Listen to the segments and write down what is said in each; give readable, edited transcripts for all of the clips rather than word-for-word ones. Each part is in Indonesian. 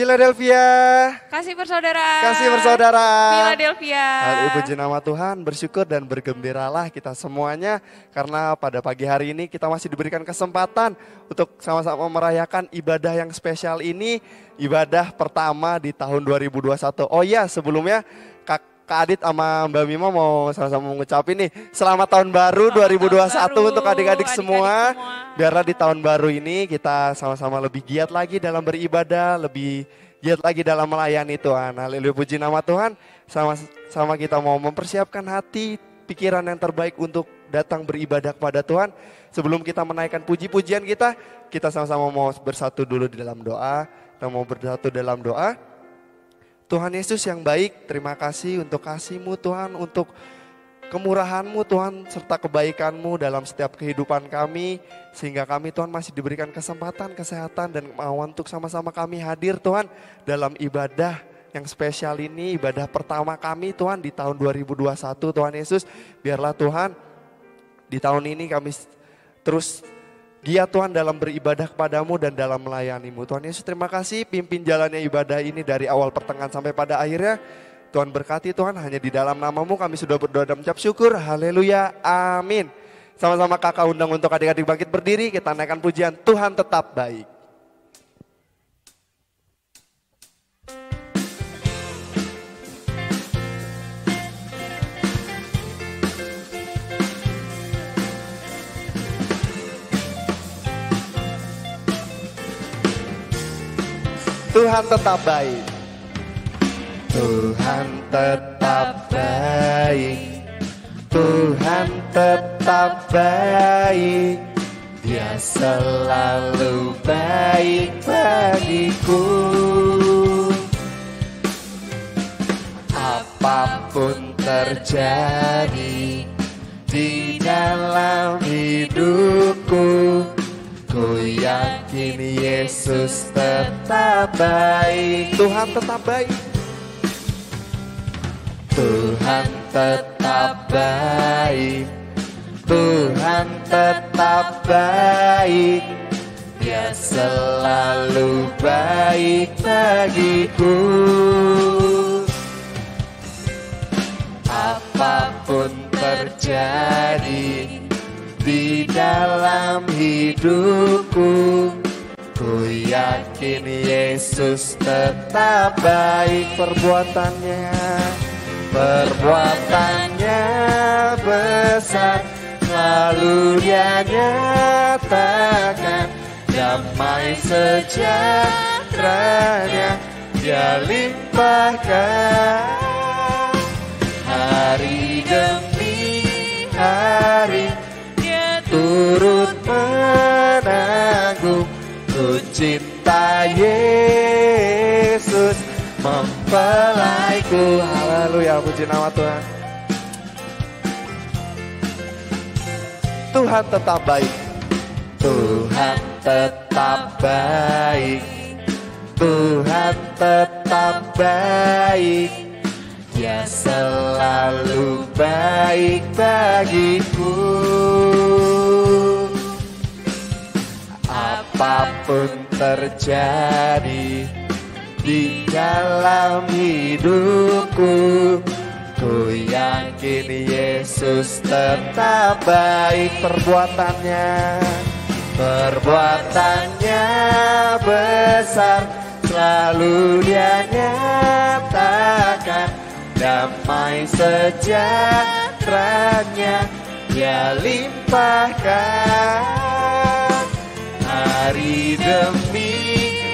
Philadelphia. Kasih persaudaraan. Kasih persaudaraan. Philadelphia. Haleluya, puji nama Tuhan, bersyukur dan bergembiralah kita semuanya. Karena pada pagi hari ini kita masih diberikan kesempatan untuk sama-sama merayakan ibadah yang spesial ini. Ibadah pertama di tahun 2021. Oh iya, sebelumnya Kak Adit sama Mbak Mima mau sama-sama mengucapin nih selamat tahun baru 2021 untuk adik-adik semua. Biarlah di tahun baru ini kita sama-sama lebih giat lagi dalam beribadah, lebih giat lagi dalam melayani Tuhan. Haleluya, puji nama Tuhan. Sama kita mau mempersiapkan hati, pikiran yang terbaik untuk datang beribadah kepada Tuhan. Sebelum kita menaikkan puji-pujian kita sama-sama mau bersatu dulu di dalam doa. Kita mau bersatu dalam doa. Tuhan Yesus yang baik, terima kasih untuk kasih-Mu Tuhan, untuk kemurahan-Mu Tuhan, serta kebaikan-Mu dalam setiap kehidupan kami. Sehingga kami Tuhan masih diberikan kesempatan, kesehatan, dan kemauan untuk sama-sama kami hadir Tuhan dalam ibadah yang spesial ini, ibadah pertama kami Tuhan di tahun 2021 Tuhan Yesus. Biarlah Tuhan di tahun ini kami terus giat Tuhan dalam beribadah kepadamu dan dalam melayani-Mu. Tuhan Yesus terima kasih pimpin jalannya ibadah ini dari awal pertengahan sampai pada akhirnya. Tuhan berkati Tuhan, hanya di dalam nama-Mu kami sudah berdoa dan mengucap syukur. Haleluya, amin. Sama-sama kakak undang untuk adik-adik bangkit berdiri, kita naikkan pujian Tuhan tetap baik. Tuhan tetap baik. Tuhan tetap baik. Tuhan tetap baik. Dia selalu baik bagiku. Apapun terjadi di dalam hidupku, ku yakin Yesus tetap baik. Tuhan tetap baik. Tuhan tetap baik. Tuhan tetap baik. Dia selalu baik bagiku. Apapun terjadi di dalam hidupku, ku yakin Yesus tetap baik. Perbuatannya besar, selalu Dia nyatakan. Damai sejahteranya Dia limpahkan. Hari demi hari turut menanggung. Ku cinta Yesus mempelaiku. Haleluya, puji nama Tuhan. Tuhan tetap baik. Tuhan tetap baik. Tuhan tetap baik. Dia selalu baik bagiku. Apapun terjadi di dalam hidupku, ku yakin Yesus tetap baik. Perbuatannya besar, selalu Dia nyatakan. Damai sejahteranya Dia limpahkan. Hari demi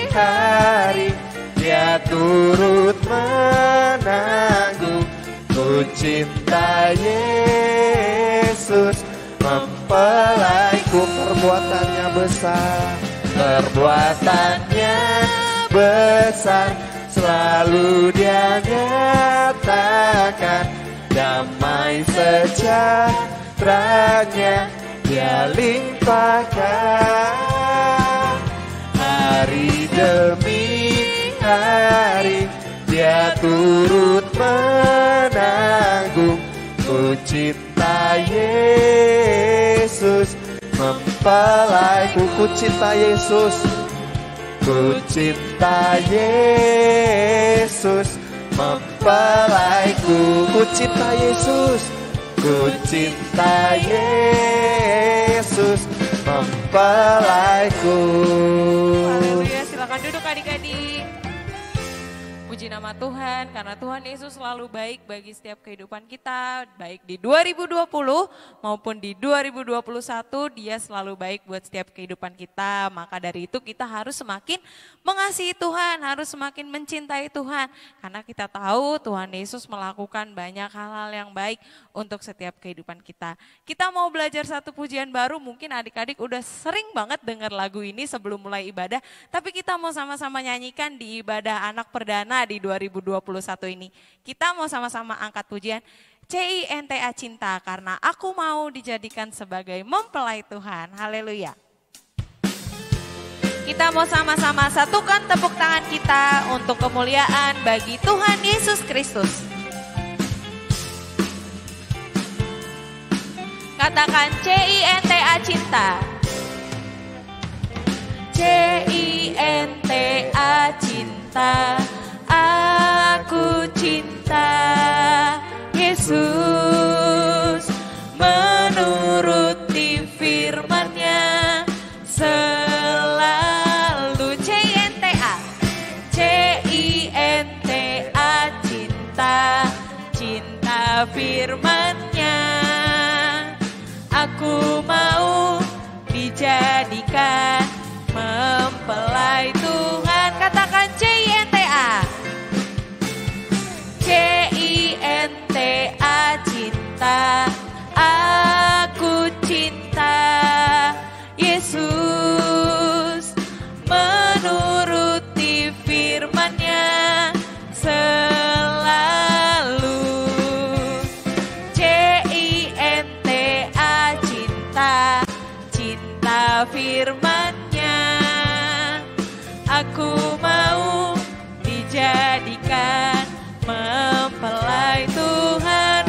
hari Dia turut menanggung. Ku cinta Yesus mempelaiku. Perbuatannya besar, selalu Dia nyatakan. Damai sejahteranya Dia limpahkan. Hari demi hari Dia turut menanggung. Ku cinta Yesus mempelaiku. Ku cinta Yesus. Ku cinta Yesus mempelaiku. Ku cinta Yesus, ku cinta Yesus mempelaiku. Haleluya, silakan duduk adik-adik. Puji nama Tuhan, karena Tuhan Yesus selalu baik bagi setiap kehidupan kita, baik di 2020 maupun di 2021, dia selalu baik buat setiap kehidupan kita. Maka dari itu kita harus semakin mengasihi Tuhan, harus semakin mencintai Tuhan. Karena kita tahu Tuhan Yesus melakukan banyak hal-hal yang baik untuk setiap kehidupan kita. Kita mau belajar satu pujian baru, mungkin adik-adik udah sering banget dengar lagu ini sebelum mulai ibadah, tapi kita mau sama-sama nyanyikan di ibadah anak perdana di 2021 ini. Kita mau sama-sama angkat pujian CINTA Cinta, karena aku mau dijadikan sebagai mempelai Tuhan. Haleluya. Kita mau sama-sama satukan tepuk tangan kita untuk kemuliaan bagi Tuhan Yesus Kristus. Katakan CINTA Cinta. CINTA Cinta. Aku cinta Yesus, menuruti firman-Nya selalu. CINTA cinta, cinta firman-Nya. Aku mau dijadikan mempelai Tuhan. Katakan CINTA. CINTA cinta, aku cinta Yesus, menuruti firman-Nya selalu. CINTA cinta, cinta firman-Nya. Aku mau dijadikan mempelai Tuhan.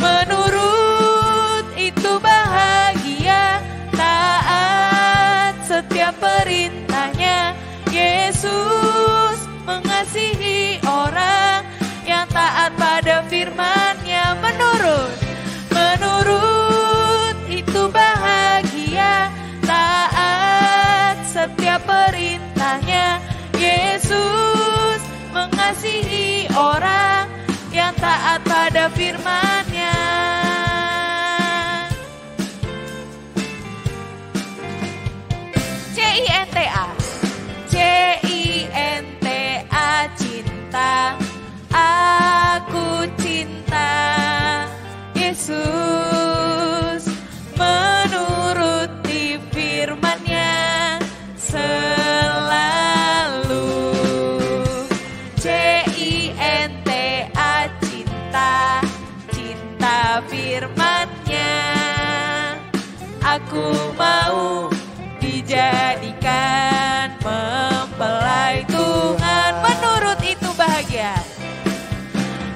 Menurut itu bahagia, taat setiap perintah-Nya. Yesus mengasihi orang yang taat pada firman-Nya. Menurut itu bahagia, taat setiap perintah-Nya. Yesus mengasihi orang yang taat pada firman-Nya. CINTA cinta, aku cinta Yesus, menuruti firman-Nya selalu. CINTA cinta, cinta firman-Nya. Aku mau dijadikan mempelai Tuhan. Menurut itu bahagia,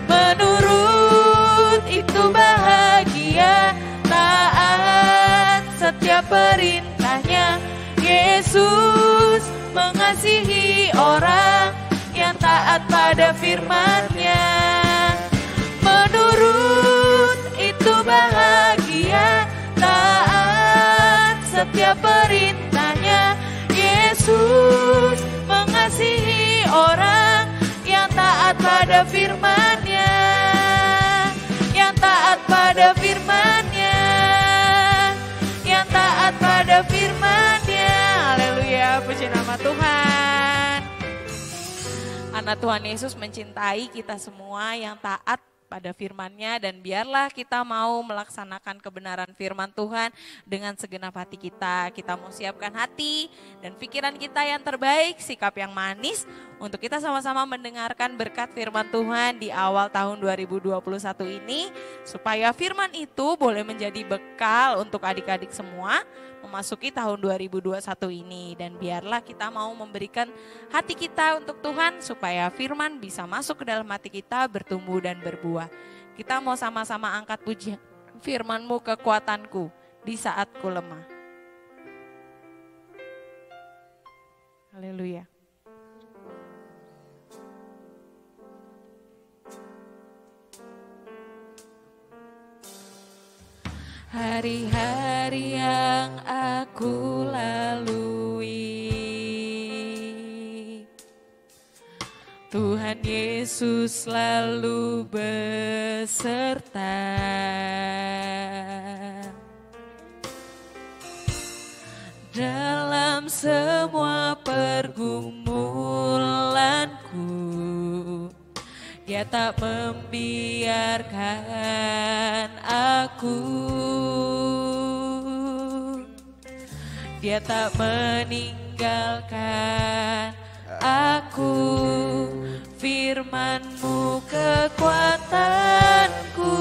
menurut itu bahagia, taat setiap perintah-Nya. Yesus mengasihi orang yang taat pada firman-Nya. Menurut itu bahagia, taat setiap perintah-Nya. Yesus mengasihi orang yang taat pada firman-Nya, yang taat pada firman-Nya, yang taat pada firman-Nya. Haleluya, puji nama Tuhan. Karena Tuhan Yesus mencintai kita semua yang taat pada firman-Nya, dan biarlah kita mau melaksanakan kebenaran firman Tuhan dengan segenap hati kita. Kita mau siapkan hati dan pikiran kita yang terbaik, sikap yang manis untuk kita sama-sama mendengarkan berkat firman Tuhan di awal tahun 2021 ini, supaya firman itu boleh menjadi bekal untuk adik-adik semua memasuki tahun 2021 ini. Dan biarlah kita mau memberikan hati kita untuk Tuhan supaya firman bisa masuk ke dalam hati kita, bertumbuh dan berbuah. Kita mau sama-sama angkat pujian, firman-Mu kekuatanku di saat ku lemah. Haleluya. Hari-hari yang aku lalui, Tuhan Yesus selalu beserta. Dalam semua pergumulanku, Dia tak membiarkan aku. Dia tak meninggalkan aku. Firman-Mu kekuatanku.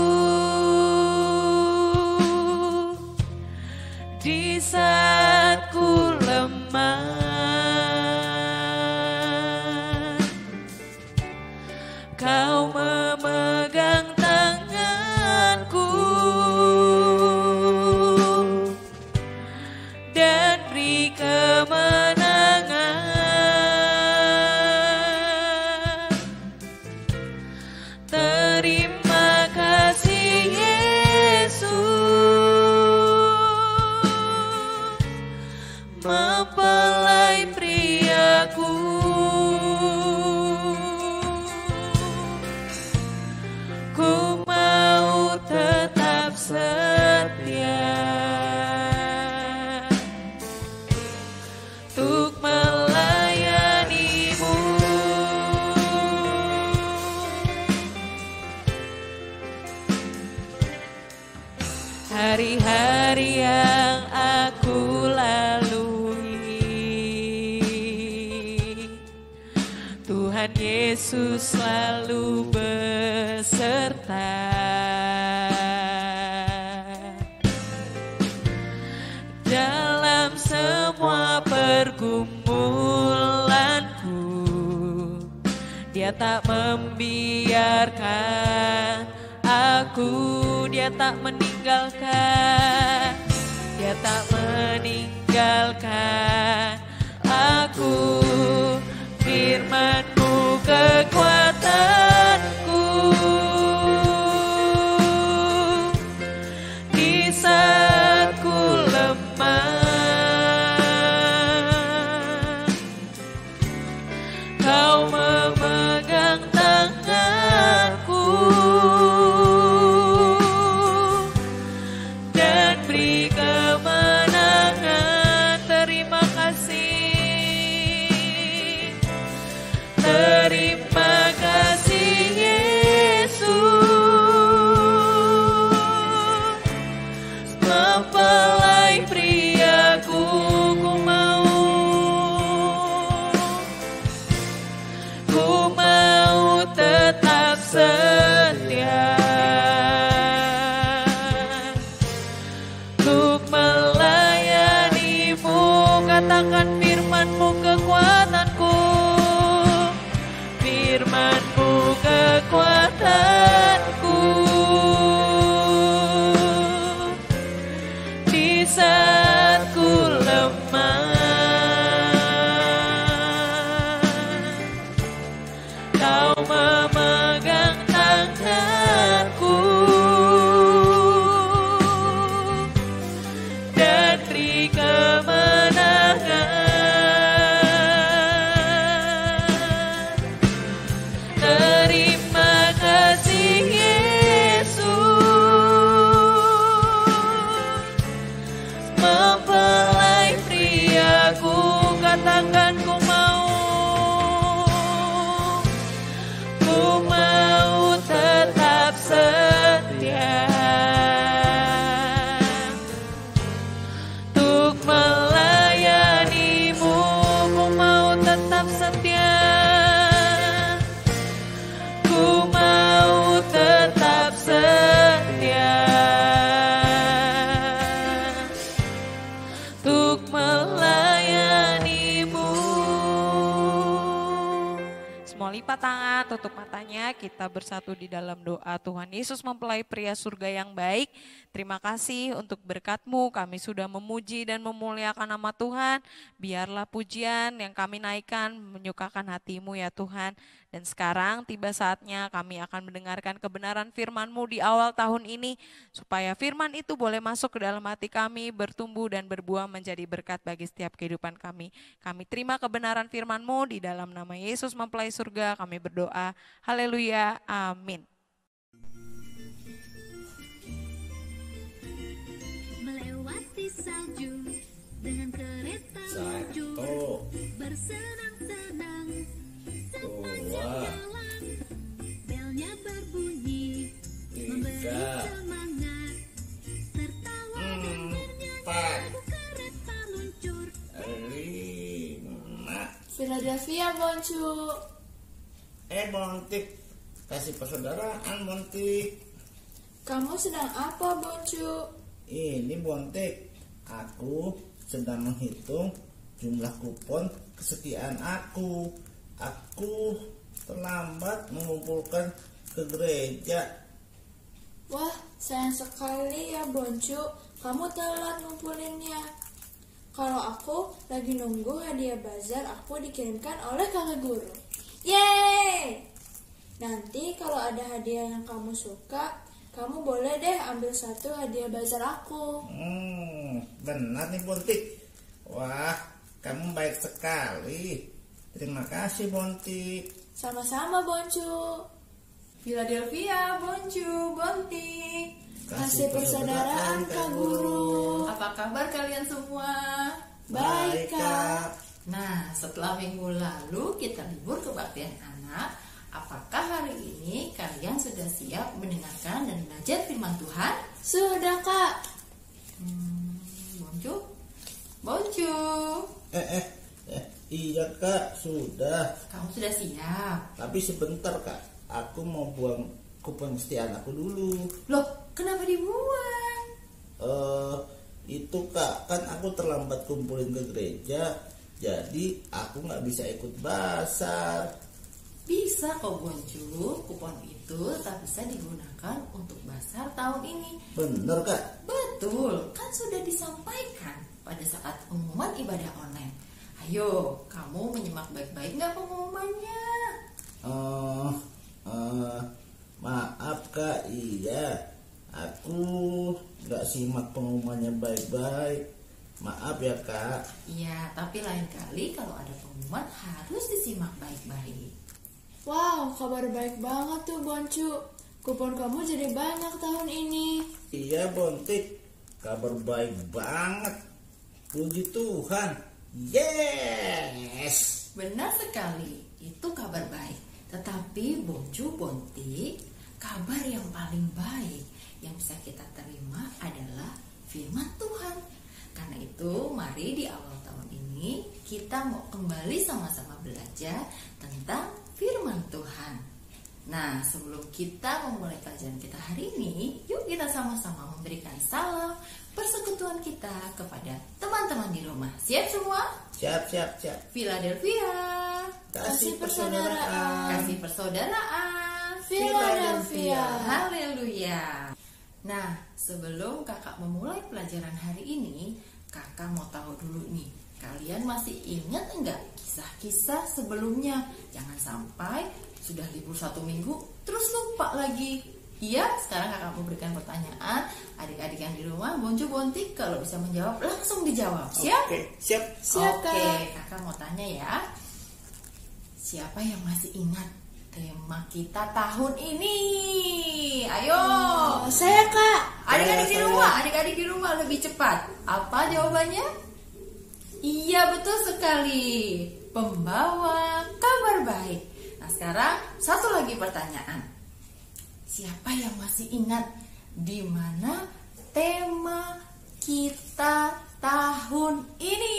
Di saat ku lemah, Kau memegang tanganku dan beri kemenangan. Terima kasih Yesus, mempelai priaku. Ku mau tetap setia untuk melayani-Mu. Hari-hari yang aku lalui, Tuhan Yesus selalu beserta. Dalam semua pergumulanku, Dia tak membiarkan aku. Dia tak meninggalkan. Dia tak meninggalkan aku. Firman-Mu kekuatanku. Di saat ku lemah, Kau memegang tanganku dan beri kemenangan. Terima kasih. Terima kasih. tutup matanya, kita bersatu di dalam doa. Tuhan Yesus mempelai pria surga yang baik, terima kasih untuk berkat-Mu. Kami sudah memuji dan memuliakan nama Tuhan. Biarlah pujian yang kami naikkan menyukakan hati-Mu ya Tuhan. Dan sekarang tiba saatnya kami akan mendengarkan kebenaran firman-Mu di awal tahun ini, supaya firman itu boleh masuk ke dalam hati kami, bertumbuh dan berbuah menjadi berkat bagi setiap kehidupan kami. Kami terima kebenaran firman-Mu di dalam nama Yesus mempelai surga, kami berdoa. Haleluya, amin. Melewati salju dengan kereta lucu, bersenang-senang sepanjang jalan, belnya berbunyi memberi semangat, tertawa dan bernyanyi kereta luncur. 5. Philadelphia Boncu. Bontik, kasih persaudaraan Bontik. Kamu sedang apa Boncu? Ini Bontik, aku sedang menghitung jumlah kupon kesetiaan aku. Aku terlambat mengumpulkan ke gereja. Wah, sayang sekali ya Boncu, kamu telat ngumpulinnya. Kalau aku lagi nunggu hadiah bazar aku dikirimkan oleh kakak guru. Yeay! Nanti kalau ada hadiah yang kamu suka, kamu boleh deh ambil satu hadiah bazar aku. Benar nih Bontik. Wah, kamu baik sekali. Terima kasih Bontik. Sama-sama Boncu. Philadelphia, Boncu, Bontik. Kasih persaudaraan Kak Guru. Apa kabar kalian semua? Baik Kak. Nah, setelah minggu lalu kita libur kebaktian anak, apakah hari ini kalian sudah siap mendengarkan dan belajar firman Tuhan? Sudah Kak. Boncu? Boncu? Iya Kak, sudah. Kamu sudah siap? Tapi sebentar Kak, aku mau buang kupon kesetiaan aku dulu. Loh, kenapa dibuang? Itu Kak, kan aku terlambat kumpulin ke gereja, jadi aku nggak bisa ikut basar. Bisa kok Boncu, kupon itu tak bisa digunakan untuk basar tahun ini. Bener Kak? Betul, kan sudah disampaikan pada saat pengumuman ibadah online. Ayo, kamu menyimak baik-baik nggak pengumumannya? Maaf Kak, iya. Aku nggak simak pengumumannya baik-baik. Maaf ya Kak. Iya, tapi lain kali kalau ada pengumuman harus disimak baik-baik. Wow, kabar baik banget tuh Boncu. Kupon kamu jadi banyak tahun ini. Iya Bontik, kabar baik banget. Puji Tuhan. Yes. Benar sekali, itu kabar baik. Tetapi Boncu, Bontik, kabar yang paling baik yang bisa kita terima adalah firman Tuhan. Karena itu mari di awal tahun ini kita mau kembali sama-sama belajar tentang firman Tuhan. Nah, sebelum kita memulai pelajaran kita hari ini, yuk kita sama-sama memberikan salam persekutuan kita kepada teman-teman di rumah. Siap semua? Siap. Philadelphia, Kasih persaudaraan. kasih persaudaraan. Philadelphia. Haleluya. Nah, sebelum kakak memulai pelajaran hari ini, kakak mau tahu dulu nih, kalian masih ingat enggak kisah-kisah sebelumnya? Jangan sampai sudah libur 1 minggu terus lupa lagi. Iya, sekarang kakak mau berikan pertanyaan. Adik-adik yang di rumah, Boncu, Bontik, kalau bisa menjawab langsung dijawab. Siap? Oke, siap. Siap, Oke, Kak. kakak mau tanya ya. Siapa yang masih ingat tema kita tahun ini? Ayo. Saya Kak. Adik-adik di rumah lebih cepat. Apa jawabannya? Iya, betul sekali. Pembawa kabar baik. Nah, sekarang satu lagi pertanyaan. Siapa yang masih ingat di mana tema kita tahun ini?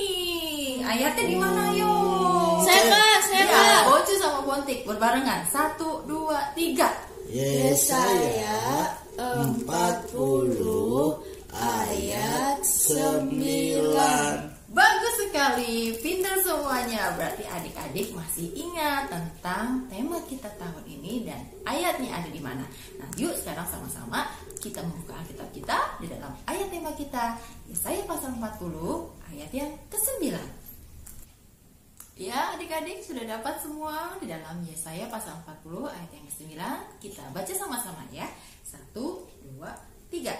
Ayatnya di mana, yuk? Saya Kak. Boncu sama Bontik berbarengan. 1, 2, 3. Yesaya 40 ayat 9. Bagus sekali. sekali, pintar semuanya. Berarti adik-adik masih ingat tentang tema kita tahun ini dan ayatnya ada di mana. Nah, yuk sekarang sama-sama kita membuka Alkitab kita di dalam ayat tema kita, Yesaya pasal 40 ayat yang ke-9. Ya, adik-adik sudah dapat semua di dalam Yesaya pasal 40 ayat yang ke-9. Kita baca sama-sama ya. 1, 2, 3.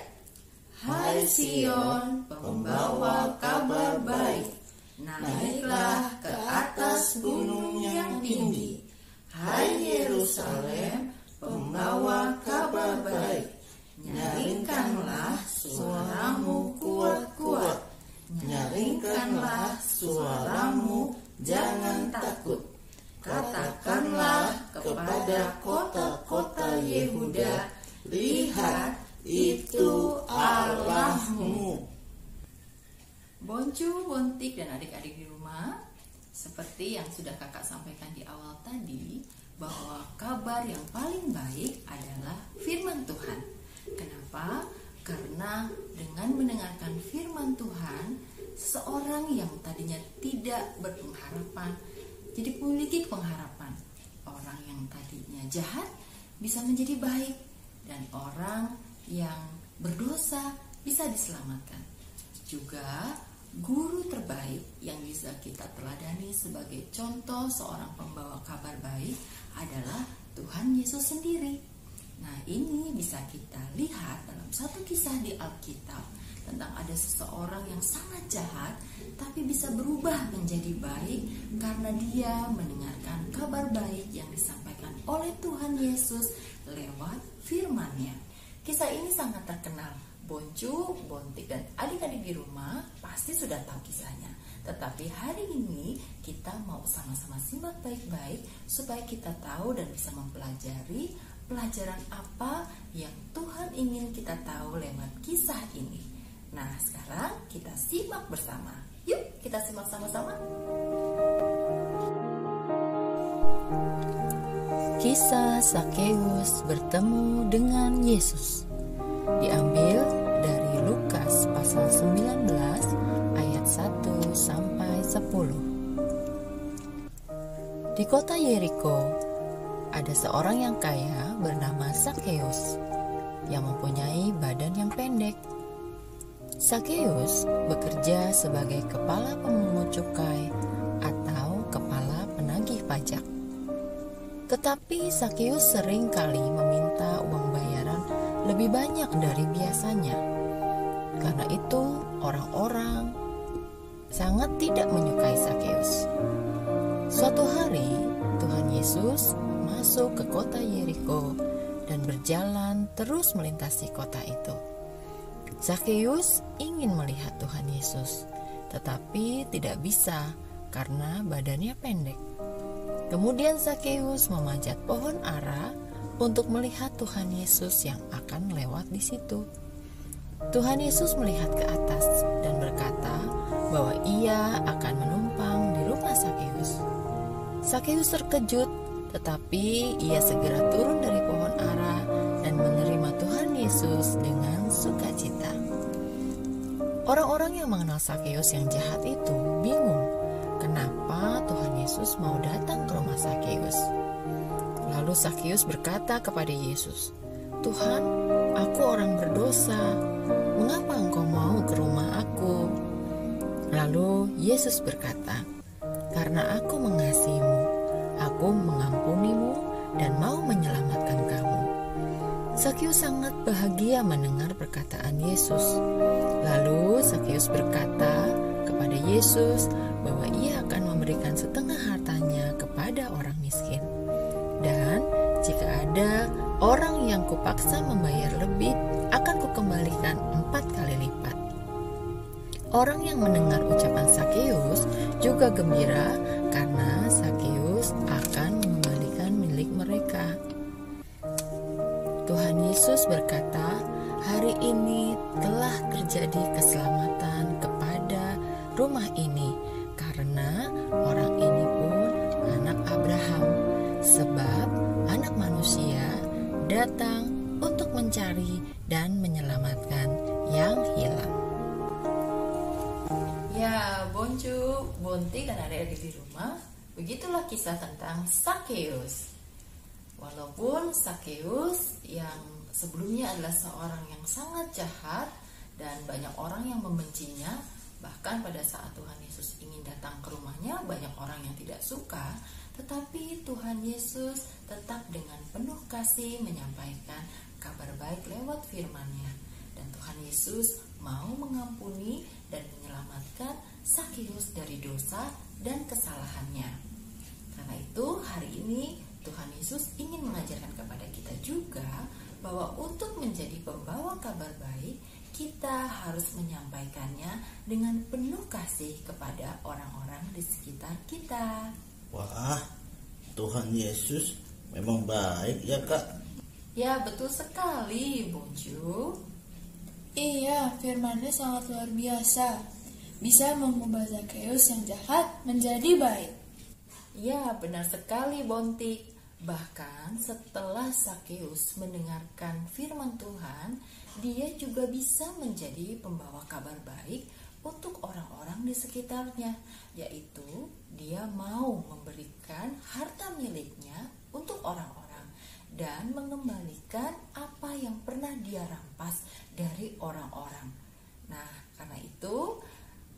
Hai Sion, pembawa kabar baik, naiklah ke atas gunung yang tinggi. Hai Yerusalem, pembawa kabar baik, nyaringkanlah suaramu kuat-kuat. Nyaringkanlah suaramu, jangan takut. Katakanlah kepada kota-kota Yehuda, lihat, itu Allahmu. Boncu, Bontik, dan adik-adik di rumah, seperti yang sudah kakak sampaikan di awal tadi, bahwa kabar yang paling baik adalah firman Tuhan. Kenapa? Karena dengan mendengarkan firman Tuhan, seseorang yang tadinya tidak berpengharapan jadi memiliki pengharapan. Orang yang tadinya jahat bisa menjadi baik, dan orang yang berdosa bisa diselamatkan. Juga guru terbaik yang bisa kita teladani sebagai contoh seorang pembawa kabar baik adalah Tuhan Yesus sendiri. Nah, ini bisa kita lihat dalam satu kisah di Alkitab tentang ada seseorang yang sangat jahat tapi bisa berubah menjadi baik karena dia mendengarkan kabar baik yang disampaikan oleh Tuhan Yesus lewat firman-Nya. Kisah ini sangat terkenal. Boncu, Bontik, dan adik-adik di rumah pasti sudah tahu kisahnya. Tetapi hari ini kita mau sama-sama simak baik-baik supaya kita tahu dan bisa mempelajari pelajaran apa yang Tuhan ingin kita tahu lewat kisah ini. Nah, sekarang kita simak bersama. Yuk, kita simak sama-sama. Kisah Sakeus bertemu dengan Yesus diambil dari Lukas pasal 19 ayat 1 sampai 10. Di kota Yeriko ada seorang yang kaya bernama Sakeus yang mempunyai badan yang pendek. Sakeus bekerja sebagai kepala pemungut cukai atau kepala penagih pajak. Tetapi Sakeus sering kali meminta uang bayaran lebih banyak dari biasanya. Karena itu orang-orang sangat tidak menyukai Sakeus. Suatu hari Tuhan Yesus masuk ke kota Yeriko dan berjalan terus melintasi kota itu. Sakeus ingin melihat Tuhan Yesus, tetapi tidak bisa karena badannya pendek. Kemudian Sakeus memanjat pohon ara untuk melihat Tuhan Yesus yang akan lewat di situ. Tuhan Yesus melihat ke atas dan berkata bahwa ia akan menumpang di rumah Sakeus. Sakeus terkejut, tetapi ia segera turun dari pohon ara dan menerima Tuhan Yesus dengan sukacita. Orang-orang yang mengenal Sakeus yang jahat itu bingung kenapa Tuhan Yesus mau datang ke rumah Sakeus. Lalu Sakeus berkata kepada Yesus, "Tuhan, aku orang berdosa. Mengapa engkau mau ke rumah aku?" Lalu Yesus berkata, "Karena aku mengasihimu, aku mengampunimu dan mau menyelamatkan kamu." Sakeus sangat bahagia mendengar perkataan Yesus. Lalu Sakeus berkata kepada Yesus bahwa ia akan memberikan setengah hartanya kepada orang miskin. Dan jika ada orang yang kupaksa membayar lebih, akan kukembalikan 4 kali lipat. Orang yang mendengar ucapan Sakeus juga gembira karena Sakeus akan mengembalikan milik mereka. Tuhan Yesus berkata, "Hari ini telah terjadi keselamatan kepada rumah ini, karena orang ini pun anak Abraham, sebab Anak Manusia datang untuk mencari dan menyelamatkan yang hilang." Ya, Boncu Boncu, Bonti dan adik-adik di rumah, begitulah kisah tentang Sakeus. Walaupun Sakeus yang sebelumnya adalah seorang yang sangat jahat dan banyak orang yang membencinya, bahkan pada saat Tuhan Yesus ingin datang ke rumahnya banyak orang yang tidak suka, tetapi Tuhan Yesus tetap dengan penuh kasih menyampaikan kabar baik lewat firman-Nya. Dan Tuhan Yesus mau mengampuni dan menyelamatkan Sakeus dari dosa dan kesalahannya. Karena itu hari ini Tuhan Yesus ingin mengajarkan kepada kita juga bahwa untuk menjadi pembawa kabar baik, kita harus menyampaikannya dengan penuh kasih kepada orang-orang di sekitar kita. Wah, Tuhan Yesus memang baik ya Kak. Ya, betul sekali, Bonju. Iya, firman-Nya sangat luar biasa. Bisa mengubah Sakeus yang jahat menjadi baik. Ya, benar sekali, Bonti. Bahkan setelah Sakeus mendengarkan firman Tuhan, dia juga bisa menjadi pembawa kabar baik untuk orang-orang di sekitarnya, yaitu dia mau memberikan harta miliknya untuk orang-orang dan mengembalikan apa yang pernah dia rampas dari orang-orang. Nah, karena itu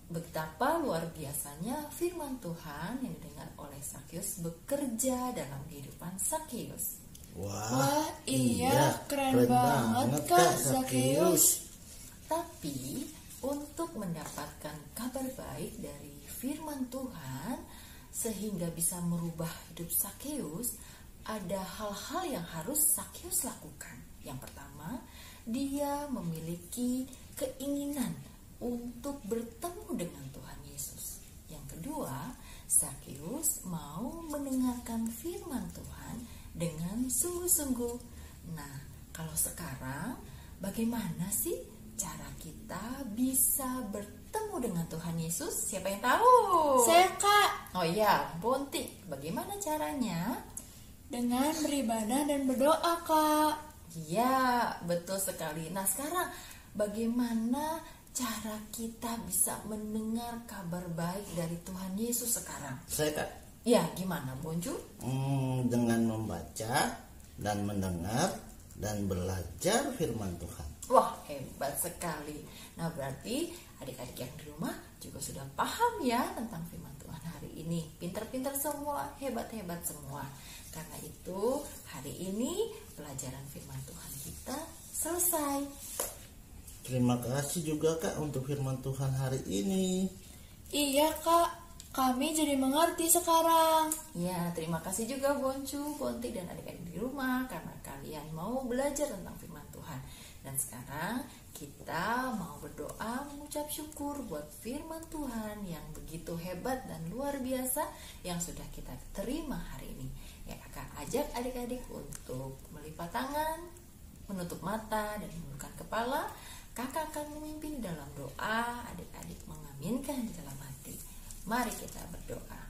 betapa luar biasanya firman Tuhan yang didengar oleh Sakeus bekerja dalam kehidupan Sakeus. Wah, iya, keren banget Kak Sakeus. Tapi untuk mendapatkan kabar baik dari firman Tuhan sehingga bisa merubah hidup Sakeus, ada hal-hal yang harus Sakeus lakukan. Yang pertama, dia memiliki keinginan untuk bertemu dengan Tuhan Yesus. Yang kedua, Sakeus mau mendengarkan firman Tuhan dengan sungguh-sungguh. Nah, kalau sekarang bagaimana sih cara kita bisa bertemu dengan Tuhan Yesus? Siapa yang tahu? Saya Kak. Oh iya, Bonti. Bagaimana caranya? Dengan beribadah dan berdoa Kak. Iya, betul sekali. Nah, sekarang bagaimana cara kita bisa mendengar kabar baik dari Tuhan Yesus sekarang? Saya Kak. Ya, gimana, Bonju? Dengan membaca dan mendengar dan belajar firman Tuhan. Wah, hebat sekali. Nah, berarti adik-adik yang di rumah juga sudah paham ya tentang firman Tuhan hari ini. Pintar-pintar semua, hebat-hebat semua. Karena itu, hari ini pelajaran firman Tuhan kita selesai. Terima kasih juga Kak untuk firman Tuhan hari ini. Iya Kak, kami jadi mengerti sekarang. Ya, terima kasih juga Boncu, Bonti, dan adik-adik di rumah karena kalian mau belajar tentang firman Tuhan. Dan sekarang kita mau berdoa mengucap syukur buat firman Tuhan yang begitu hebat dan luar biasa yang sudah kita terima hari ini. Ya, Kakak ajak adik-adik untuk melipat tangan, menutup mata, dan menundukkan kepala. Kakak akan memimpin dalam doa, adik-adik mengaminkan di dalam hati. Mari kita berdoa.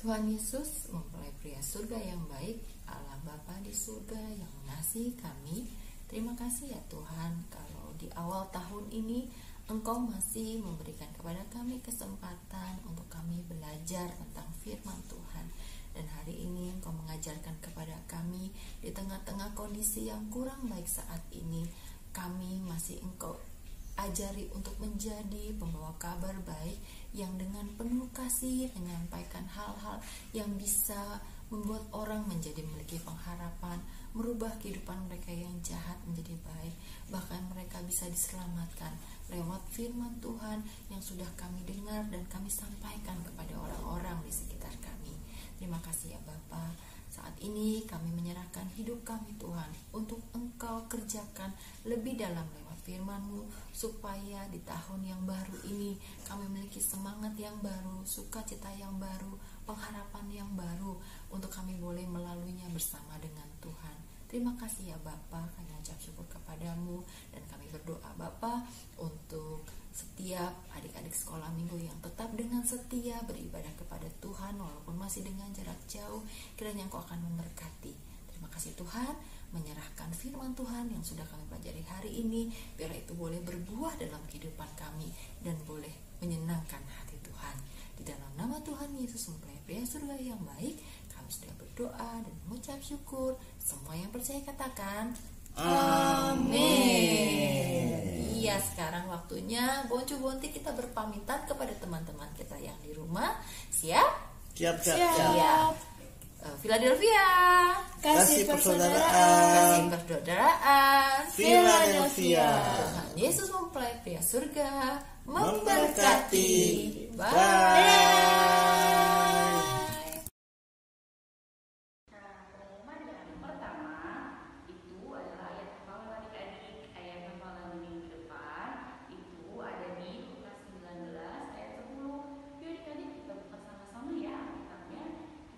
Tuhan Yesus, mempelai pria surga yang baik, Allah Bapa di surga yang mengasihi kami, terima kasih ya Tuhan kalau di awal tahun ini Engkau masih memberikan kepada kami kesempatan untuk kami belajar tentang firman Tuhan. Dan hari ini Engkau mengajarkan kepada kami di tengah-tengah kondisi yang kurang baik saat ini, kami masih Engkau ajari untuk menjadi pembawa kabar baik yang dengan penuh kasih menyampaikan hal-hal yang bisa membuat orang menjadi memiliki pengharapan, merubah kehidupan mereka yang jahat menjadi baik, bahkan mereka bisa diselamatkan lewat firman Tuhan yang sudah kami dengar dan kami sampaikan kepada orang-orang di sekitar kami. Terima kasih ya Bapa. Saat ini kami menyerahkan hidup kami Tuhan untuk Engkau kerjakan lebih dalam lewat firman-Mu, supaya di tahun yang baru ini kami memiliki semangat yang baru, sukacita yang baru, pengharapan yang baru untuk kami boleh melaluinya bersama dengan Tuhan. Terima kasih ya Bapa, kami ucap syukur kepadamu dan kami berdoa Bapa untuk setiap adik-adik sekolah minggu yang tetap dengan setia beribadah kepada Tuhan walaupun masih dengan jarak jauh. Kiranya Engkau akan memberkati. Terima kasih Tuhan, menyerahkan firman Tuhan yang sudah kami pelajari hari ini, biar itu boleh berbuah dalam kehidupan kami dan boleh menyenangkan hati Tuhan. Di dalam nama Tuhan Yesus mempelai pria surga yang baik, kami sudah berdoa dan mengucap syukur. Semua yang percaya katakan amin. Iya, sekarang waktunya Boncu Bonti kita berpamitan kepada teman-teman kita yang di rumah. Siap? Siap. Siap. Philadelphia. Kasih Kasih persaudaraan. persaudaraan. Philadelphia. Tuhan Yesus mempelai pria surga Memberkati. Bye. Pengumuman yang pertama itu adalah ayat hafalan adik-adik. Ayat hafalan minggu depan itu ada di Lukas 19 ayat 10. Yuk adik-adik kita buka sama-sama ya kitabnya.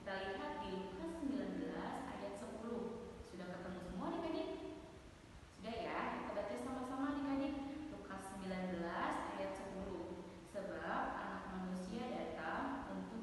Kita lihat di Lukas 19 ayat 10. Sudah ketemu semua adik-adik? Sudah ya? Kita baca sama-sama adik-adik. Lukas 19 ayat 10. Sebab anak manusia datang untuk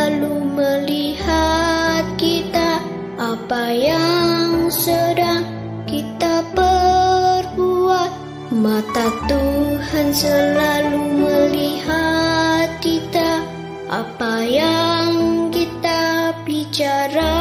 selalu melihat kita, apa yang sedang kita perbuat. Mata Tuhan selalu melihat kita, apa yang kita bicara.